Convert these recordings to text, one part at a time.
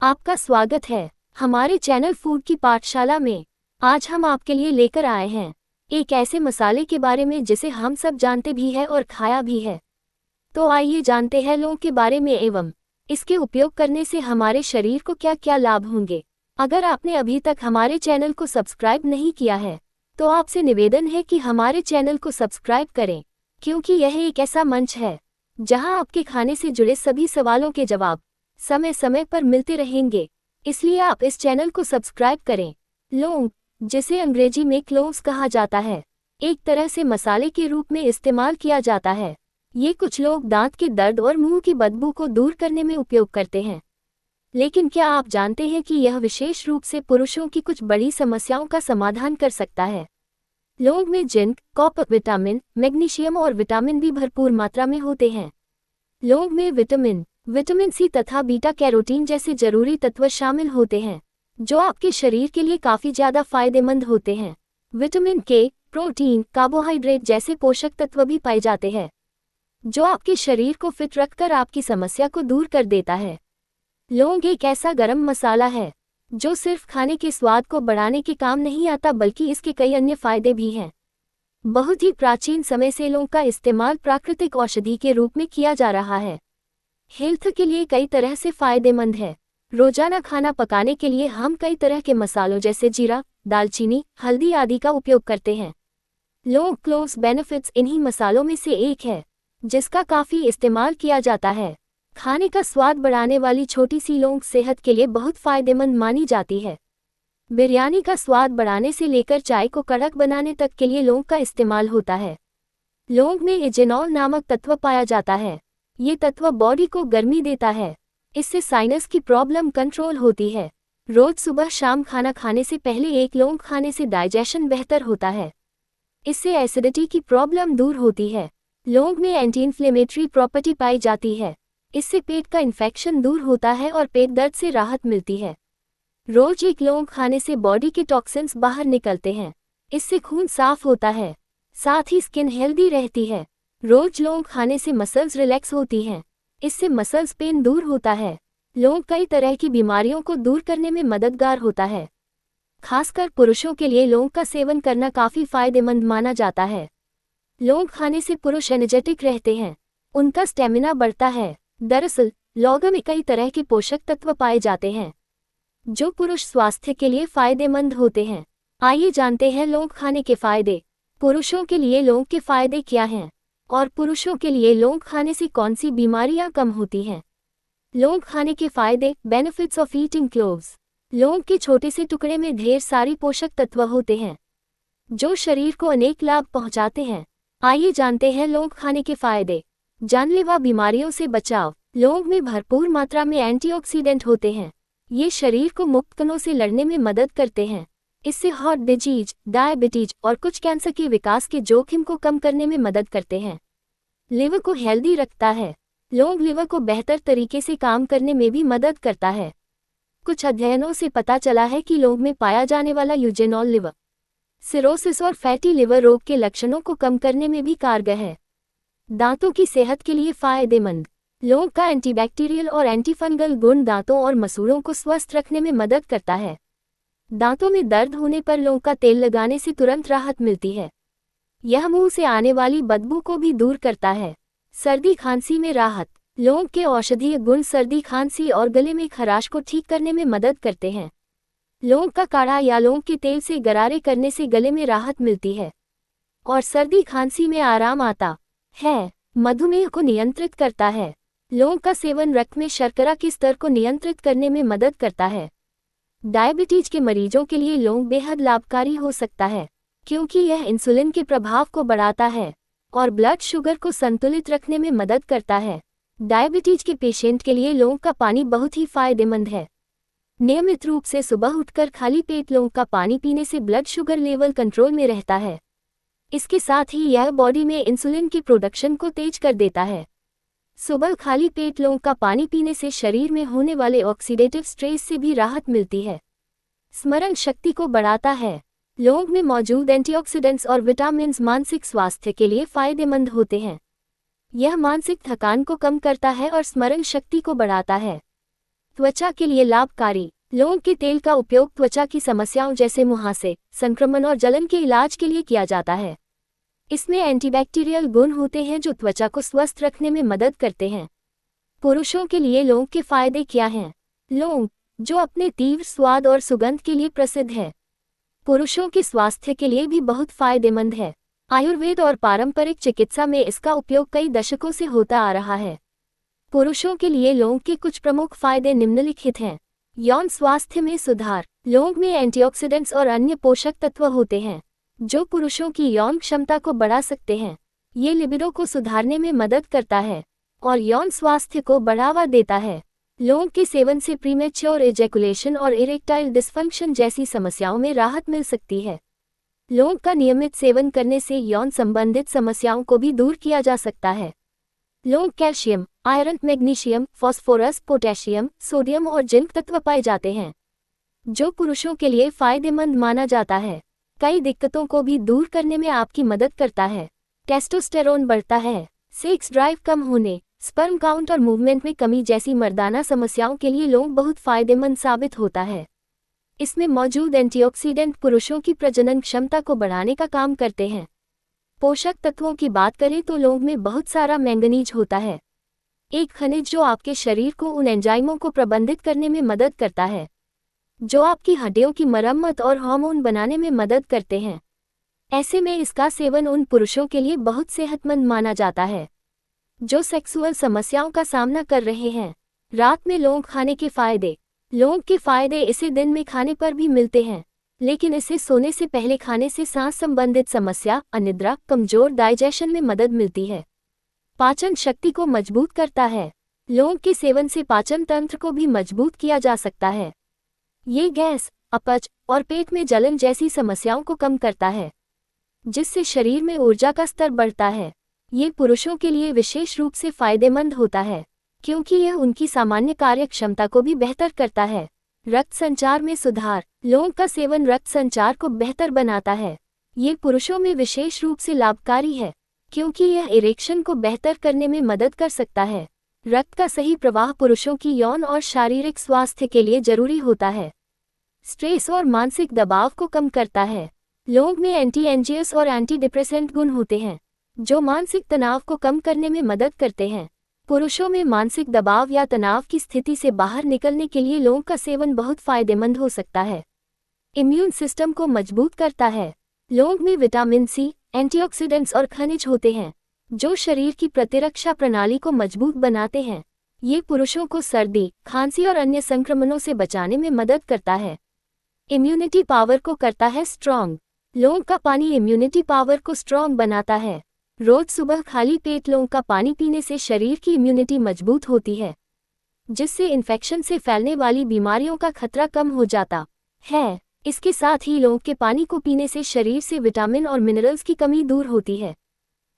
आपका स्वागत है हमारे चैनल फूड की पाठशाला में। आज हम आपके लिए लेकर आए हैं एक ऐसे मसाले के बारे में जिसे हम सब जानते भी हैं और खाया भी है। तो आइए जानते हैं लौंग के बारे में एवं इसके उपयोग करने से हमारे शरीर को क्या क्या लाभ होंगे। अगर आपने अभी तक हमारे चैनल को सब्सक्राइब नहीं किया है तो आपसे निवेदन है कि हमारे चैनल को सब्सक्राइब करें, क्योंकि यह एक ऐसा मंच है जहां आपके खाने से जुड़े सभी सवालों के जवाब समय समय पर मिलते रहेंगे। इसलिए आप इस चैनल को सब्सक्राइब करें। लौंग, जिसे अंग्रेजी में क्लोव्स कहा जाता है, एक तरह से मसाले के रूप में इस्तेमाल किया जाता है। ये कुछ लोग दांत के दर्द और मुंह की बदबू को दूर करने में उपयोग करते हैं। लेकिन क्या आप जानते हैं कि यह विशेष रूप से पुरुषों की कुछ बड़ी समस्याओं का समाधान कर सकता है। लौंग में जिंक, कॉपर, विटामिन, मैग्नीशियम और विटामिन बी भरपूर मात्रा में होते हैं। लौंग में विटामिन सी तथा बीटा कैरोटीन जैसे जरूरी तत्व शामिल होते हैं, जो आपके शरीर के लिए काफी ज्यादा फायदेमंद होते हैं। विटामिन के, प्रोटीन, कार्बोहाइड्रेट जैसे पोषक तत्व भी पाए जाते हैं, जो आपके शरीर को फिट रखकर आपकी समस्या को दूर कर देता है। लौंग एक ऐसा गरम मसाला है जो सिर्फ खाने के स्वाद को बढ़ाने के काम नहीं आता, बल्कि इसके कई अन्य फायदे भी हैं। बहुत ही प्राचीन समय से लौंग का इस्तेमाल प्राकृतिक औषधि के रूप में किया जा रहा है। हेल्थ के लिए कई तरह से फायदेमंद है। रोजाना खाना पकाने के लिए हम कई तरह के मसालों जैसे जीरा, दालचीनी, हल्दी आदि का उपयोग करते हैं। लौंग क्लोव्स बेनिफिट्स इन्हीं मसालों में से एक है जिसका काफी इस्तेमाल किया जाता है। खाने का स्वाद बढ़ाने वाली छोटी सी लौंग सेहत के लिए बहुत फायदेमंद मानी जाती है। बिरयानी का स्वाद बढ़ाने से लेकर चाय को कड़क बनाने तक के लिए लौंग का इस्तेमाल होता है। लौंग में इजेनॉल नामक तत्व पाया जाता है। ये तत्व बॉडी को गर्मी देता है। इससे साइनस की प्रॉब्लम कंट्रोल होती है। रोज सुबह शाम खाना खाने से पहले एक लौंग खाने से डाइजेशन बेहतर होता है। इससे एसिडिटी की प्रॉब्लम दूर होती है। लौंग में एंटी इन्फ्लेमेटरी प्रॉपर्टी पाई जाती है। इससे पेट का इन्फेक्शन दूर होता है और पेट दर्द से राहत मिलती है। रोज एक लौंग खाने से बॉडी के टॉक्सिन्स बाहर निकलते हैं। इससे खून साफ होता है, साथ ही स्किन हेल्दी रहती है। रोज लौंग खाने से मसल्स रिलैक्स होती हैं। इससे मसल्स पेन दूर होता है। लौंग कई तरह की बीमारियों को दूर करने में मददगार होता है। खासकर पुरुषों के लिए लौंग का सेवन करना काफी फायदेमंद माना जाता है। लौंग खाने से पुरुष एनर्जेटिक रहते हैं, उनका स्टेमिना बढ़ता है। दरअसल लौंग में कई तरह के पोषक तत्व पाए जाते हैं जो पुरुष स्वास्थ्य के लिए फायदेमंद होते हैं। आइए जानते हैं लौंग खाने के फायदे। पुरुषों के लिए लौंग के फायदे क्या हैं और पुरुषों के लिए लौंग खाने से कौन सी बीमारियां कम होती हैं। लौंग खाने के फायदे। Benefits of eating cloves. लौंग के छोटे से टुकड़े में ढेर सारी पोषक तत्व होते हैं जो शरीर को अनेक लाभ पहुंचाते हैं। आइए जानते हैं लौंग खाने के फायदे। जानलेवा बीमारियों से बचाव। लौंग में भरपूर मात्रा में एंटीऑक्सीडेंट होते हैं। ये शरीर को मुक्त कणों से लड़ने में मदद करते हैं। इससे हार्ट डिजीज, डायबिटीज और कुछ कैंसर के विकास के जोखिम को कम करने में मदद करते हैं। लिवर को हेल्दी रखता है। लौंग लिवर को बेहतर तरीके से काम करने में भी मदद करता है। कुछ अध्ययनों से पता चला है कि लौंग में पाया जाने वाला यूजेनॉल लिवर सिरोसिस और फैटी लिवर रोग के लक्षणों को कम करने में भी कारगर है। दांतों की सेहत के लिए फायदेमंद। लौंग का एंटीबैक्टीरियल और एंटीफंगल गुण दांतों और मसूड़ों को स्वस्थ रखने में मदद करता है। दांतों में दर्द होने पर लौंग का तेल लगाने से तुरंत राहत मिलती है। यह मुंह से आने वाली बदबू को भी दूर करता है। सर्दी खांसी में राहत। लौंग के औषधीय गुण सर्दी खांसी और गले में खराश को ठीक करने में मदद करते हैं। लौंग का काढ़ा या लौंग के तेल से गरारे करने से गले में राहत मिलती है और सर्दी खांसी में आराम आता है। मधुमेह को नियंत्रित करता है। लौंग का सेवन रक्त में शर्करा के स्तर को नियंत्रित करने में मदद करता है। डायबिटीज के मरीजों के लिए लौंग बेहद लाभकारी हो सकता है, क्योंकि यह इंसुलिन के प्रभाव को बढ़ाता है और ब्लड शुगर को संतुलित रखने में मदद करता है। डायबिटीज के पेशेंट के लिए लौंग का पानी बहुत ही फायदेमंद है। नियमित रूप से सुबह उठकर खाली पेट लौंग का पानी पीने से ब्लड शुगर लेवल कंट्रोल में रहता है। इसके साथ ही यह बॉडी में इंसुलिन की प्रोडक्शन को तेज कर देता है। सुबह खाली पेट लौंग का पानी पीने से शरीर में होने वाले ऑक्सीडेटिव स्ट्रेस से भी राहत मिलती है। स्मरण शक्ति को बढ़ाता है। लौंग में मौजूद एंटीऑक्सीडेंट्स और विटामिन्स मानसिक स्वास्थ्य के लिए फायदेमंद होते हैं। यह मानसिक थकान को कम करता है और स्मरण शक्ति को बढ़ाता है। त्वचा के लिए लाभकारी। लौंग के तेल का उपयोग त्वचा की समस्याओं जैसे मुहासे, संक्रमण और जलन के इलाज के लिए किया जाता है। इसमें एंटीबैक्टीरियल गुण होते हैं जो त्वचा को स्वस्थ रखने में मदद करते हैं। पुरुषों के लिए लौंग के फायदे क्या हैं? लौंग, जो अपने तीव्र स्वाद और सुगंध के लिए प्रसिद्ध है, पुरुषों के स्वास्थ्य के लिए भी बहुत फायदेमंद है। आयुर्वेद और पारंपरिक चिकित्सा में इसका उपयोग कई दशकों से होता आ रहा है। पुरुषों के लिए लौंग के कुछ प्रमुख फायदे निम्नलिखित हैं। यौन स्वास्थ्य में सुधार। लौंग में एंटीऑक्सीडेंट्स और अन्य पोषक तत्व होते हैं जो पुरुषों की यौन क्षमता को बढ़ा सकते हैं। ये लिबिडो को सुधारने में मदद करता है और यौन स्वास्थ्य को बढ़ावा देता है। लौंग के सेवन से प्रीमेच्योर एजैकुलेशन और इरेक्टाइल डिस्फंक्शन जैसी समस्याओं में राहत मिल सकती है। लौंग का नियमित सेवन करने से यौन संबंधित समस्याओं को भी दूर किया जा सकता है। लौंग calcium, iron, magnesium, phosphorus, potassium, sodium और जिंक तत्व पाए जाते हैं जो पुरुषों के लिए फायदेमंद माना जाता है। कई दिक्कतों को भी दूर करने में आपकी मदद करता है। टेस्टोस्टेरोन बढ़ता है। सेक्स ड्राइव कम होने, स्पर्म काउंट और मूवमेंट में कमी जैसी मर्दाना समस्याओं के लिए लौंग बहुत फायदेमंद साबित होता है। इसमें मौजूद एंटीऑक्सीडेंट पुरुषों की प्रजनन क्षमता को बढ़ाने का काम करते हैं। पोषक तत्वों की बात करें तो लौंग में बहुत सारा मैंगनीज होता है, एक खनिज जो आपके शरीर को उन एंजाइमों को प्रबंधित करने में मदद करता है जो आपकी हड्डियों की मरम्मत और हार्मोन बनाने में मदद करते हैं। ऐसे में इसका सेवन उन पुरुषों के लिए बहुत सेहतमंद माना जाता है जो सेक्सुअल समस्याओं का सामना कर रहे हैं। रात में लौंग खाने के फायदे। लौंग के फायदे इसे दिन में खाने पर भी मिलते हैं, लेकिन इसे सोने से पहले खाने से सांस संबंधित समस्या, अनिद्रा, कमजोर डाइजेशन में मदद मिलती है। पाचन शक्ति को मजबूत करता है। लौंग के सेवन से पाचन तंत्र को भी मजबूत किया जा सकता है। ये गैस, अपच और पेट में जलन जैसी समस्याओं को कम करता है, जिससे शरीर में ऊर्जा का स्तर बढ़ता है। ये पुरुषों के लिए विशेष रूप से फायदेमंद होता है क्योंकि यह उनकी सामान्य कार्य क्षमता को भी बेहतर करता है। रक्त संचार में सुधार। लौंग का सेवन रक्त संचार को बेहतर बनाता है। ये पुरुषों में विशेष रूप से लाभकारी है क्योंकि यह इरेक्शन को बेहतर करने में मदद कर सकता है। रक्त का सही प्रवाह पुरुषों की यौन और शारीरिक स्वास्थ्य के लिए जरूरी होता है। स्ट्रेस और मानसिक दबाव को कम करता है। लौंग में एंटी एंजियस और एंटी डिप्रेसेंट गुण होते हैं जो मानसिक तनाव को कम करने में मदद करते हैं। पुरुषों में मानसिक दबाव या तनाव की स्थिति से बाहर निकलने के लिए लौंग का सेवन बहुत फायदेमंद हो सकता है। इम्यून सिस्टम को मजबूत करता है। लौंग में विटामिन सी, एंटीऑक्सीडेंट्स और खनिज होते हैं जो शरीर की प्रतिरक्षा प्रणाली को मजबूत बनाते हैं। ये पुरुषों को सर्दी, खांसी और अन्य संक्रमणों से बचाने में मदद करता है। इम्यूनिटी पावर को करता है स्ट्रॉन्ग। लौंग का पानी इम्यूनिटी पावर को स्ट्रॉन्ग बनाता है। रोज सुबह खाली पेट लौंग का पानी पीने से शरीर की इम्यूनिटी मजबूत होती है, जिससे इन्फेक्शन से फैलने वाली बीमारियों का खतरा कम हो जाता है। इसके साथ ही लौंग के पानी को पीने से शरीर से विटामिन और मिनरल्स की कमी दूर होती है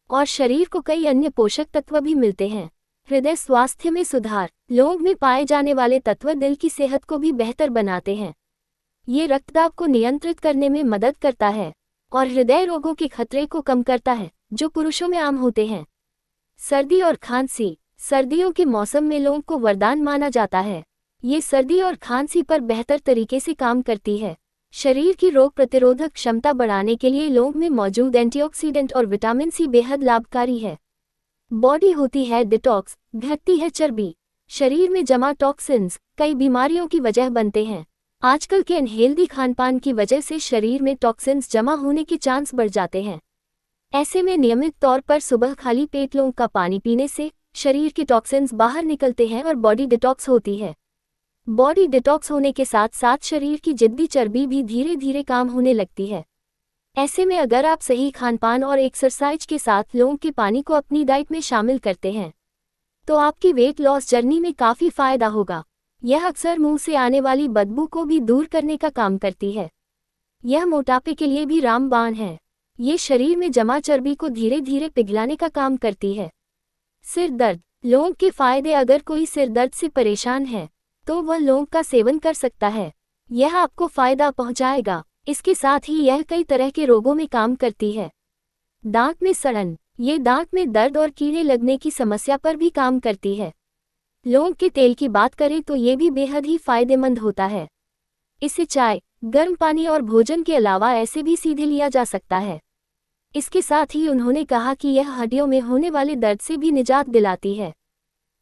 और शरीर को कई अन्य पोषक तत्व भी मिलते हैं। हृदय स्वास्थ्य में सुधार। लौंग में पाए जाने वाले तत्व दिल की सेहत को भी बेहतर बनाते हैं। ये रक्तदाब को नियंत्रित करने में मदद करता है और हृदय रोगों के खतरे को कम करता है जो पुरुषों में आम होते हैं। सर्दी और खांसी। सर्दियों के मौसम में लौंग को वरदान माना जाता है। ये सर्दी और खांसी पर बेहतर तरीके से काम करती है। शरीर की रोग प्रतिरोधक क्षमता बढ़ाने के लिए लौंग में मौजूद एंटीऑक्सीडेंट और विटामिन सी बेहद लाभकारी है। बॉडी होती है डिटॉक्स, घटती है चर्बी। शरीर में जमा टॉक्सिन्स कई बीमारियों की वजह बनते हैं। आजकल के अनहेल्दी खानपान की वजह से शरीर में टॉक्सिन्स जमा होने के चांस बढ़ जाते हैं। ऐसे में नियमित तौर पर सुबह खाली पेट लौंग का पानी पीने से शरीर के टॉक्सिन्स बाहर निकलते हैं और बॉडी डिटॉक्स होती है। बॉडी डिटॉक्स होने के साथ साथ शरीर की जिद्दी चर्बी भी धीरे धीरे काम होने लगती है। ऐसे में अगर आप सही खानपान और एक्सरसाइज के साथ लौंग के पानी को अपनी डाइट में शामिल करते हैं तो आपकी वेट लॉस जर्नी में काफ़ी फायदा होगा। यह अक्सर मुंह से आने वाली बदबू को भी दूर करने का काम करती है। यह मोटापे के लिए भी रामबाण है। ये शरीर में जमा चर्बी को धीरे धीरे पिघलाने का काम करती है। सिर दर्द। लौंग के फायदे। अगर कोई सिर दर्द से परेशान है तो वह लौंग का सेवन कर सकता है। यह आपको फायदा पहुंचाएगा। इसके साथ ही यह कई तरह के रोगों में काम करती है। दांत में सड़न। ये दांत में दर्द और कीड़े लगने की समस्या पर भी काम करती है। लौंग के तेल की बात करें तो ये भी बेहद ही फायदेमंद होता है। इसे चाय, गर्म पानी और भोजन के अलावा ऐसे भी सीधे लिया जा सकता है। इसके साथ ही उन्होंने कहा कि यह हड्डियों में होने वाले दर्द से भी निजात दिलाती है।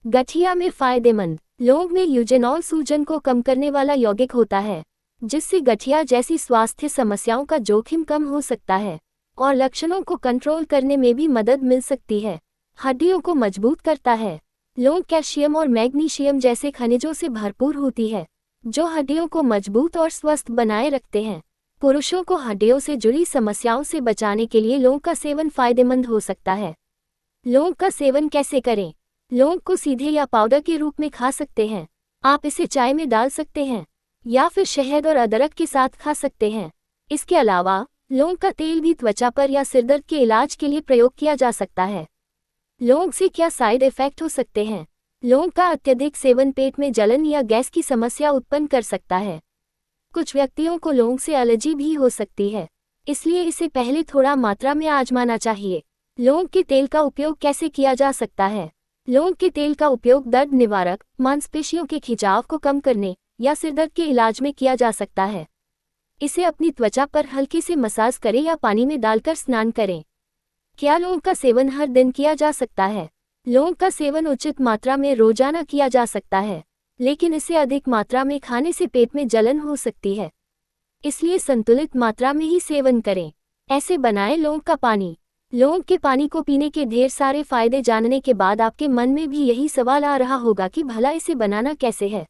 गठिया में फायदेमंद। लौंग में यूजेनॉल सूजन को कम करने वाला यौगिक होता है, जिससे गठिया जैसी स्वास्थ्य समस्याओं का जोखिम कम हो सकता है और लक्षणों को कंट्रोल करने में भी मदद मिल सकती है। हड्डियों को मजबूत करता है। लौंग कैल्शियम और मैग्नीशियम जैसे खनिजों से भरपूर होती है, जो हड्डियों को मजबूत और स्वस्थ बनाए रखते हैं। पुरुषों को हड्डियों से जुड़ी समस्याओं से बचाने के लिए लौंग का सेवन फायदेमंद हो सकता है। लौंग का सेवन कैसे करें? लौंग को सीधे या पाउडर के रूप में खा सकते हैं। आप इसे चाय में डाल सकते हैं या फिर शहद और अदरक के साथ खा सकते हैं। इसके अलावा लौंग का तेल भी त्वचा पर या सिरदर्द के इलाज के लिए प्रयोग किया जा सकता है। लौंग से क्या साइड इफेक्ट हो सकते हैं? लौंग का अत्यधिक सेवन पेट में जलन या गैस की समस्या उत्पन्न कर सकता है। कुछ व्यक्तियों को लौंग से एलर्जी भी हो सकती है, इसलिए इसे पहले थोड़ा मात्रा में आजमाना चाहिए। लौंग के तेल का उपयोग कैसे किया जा सकता है? लौंग के तेल का उपयोग दर्द निवारक, मांसपेशियों के खिंचाव को कम करने या सिरदर्द के इलाज में किया जा सकता है। इसे अपनी त्वचा पर हल्के से मसाज करें या पानी में डालकर स्नान करें। क्या लौंग का सेवन हर दिन किया जा सकता है? लौंग का सेवन उचित मात्रा में रोजाना किया जा सकता है, लेकिन इसे अधिक मात्रा में खाने से पेट में जलन हो सकती है। इसलिए संतुलित मात्रा में ही सेवन करें। ऐसे बनाएं लौंग का पानी। लौंग के पानी को पीने के ढेर सारे फायदे जानने के बाद आपके मन में भी यही सवाल आ रहा होगा कि भला इसे बनाना कैसे है।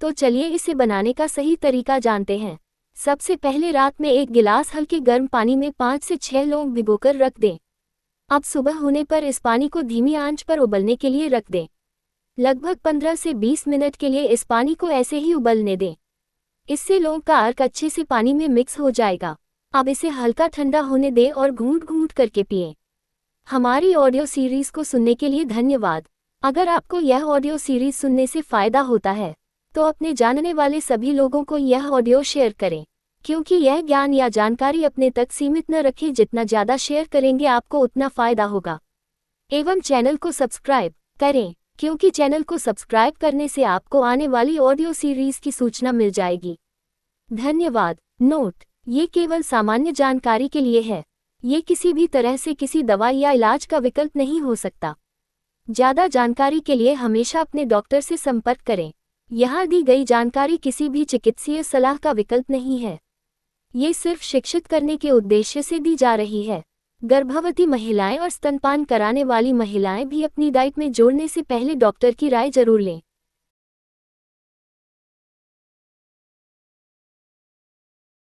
तो चलिए इसे बनाने का सही तरीका जानते हैं। सबसे पहले रात में 1 गिलास हल्के गर्म पानी में 5 से 6 लौंग भिगोकर रख दें। अब सुबह होने पर इस पानी को धीमी आंच पर उबलने के लिए रख दें। लगभग 15 से 20 मिनट के लिए इस पानी को ऐसे ही उबलने दें। इससे लौंग का अर्क अच्छे से पानी में मिक्स हो जाएगा। अब इसे हल्का ठंडा होने दें और घूंट घूंट करके पिएं। हमारी ऑडियो सीरीज को सुनने के लिए धन्यवाद। अगर आपको यह ऑडियो सीरीज सुनने से फायदा होता है तो अपने जानने वाले सभी लोगों को यह ऑडियो शेयर करें, क्योंकि यह ज्ञान या जानकारी अपने तक सीमित न रखें। जितना ज़्यादा शेयर करेंगे आपको उतना फायदा होगा। एवं चैनल को सब्सक्राइब करें, क्योंकि चैनल को सब्सक्राइब करने से आपको आने वाली ऑडियो सीरीज की सूचना मिल जाएगी। धन्यवाद। नोट: ये केवल सामान्य जानकारी के लिए है। ये किसी भी तरह से किसी दवाई या इलाज का विकल्प नहीं हो सकता। ज़्यादा जानकारी के लिए हमेशा अपने डॉक्टर से संपर्क करें। यहाँ दी गई जानकारी किसी भी चिकित्सीय सलाह का विकल्प नहीं है। ये सिर्फ शिक्षित करने के उद्देश्य से दी जा रही है। गर्भवती महिलाएं और स्तनपान कराने वाली महिलाएं भी अपनी डाइट में जोड़ने से पहले डॉक्टर की राय जरूर लें।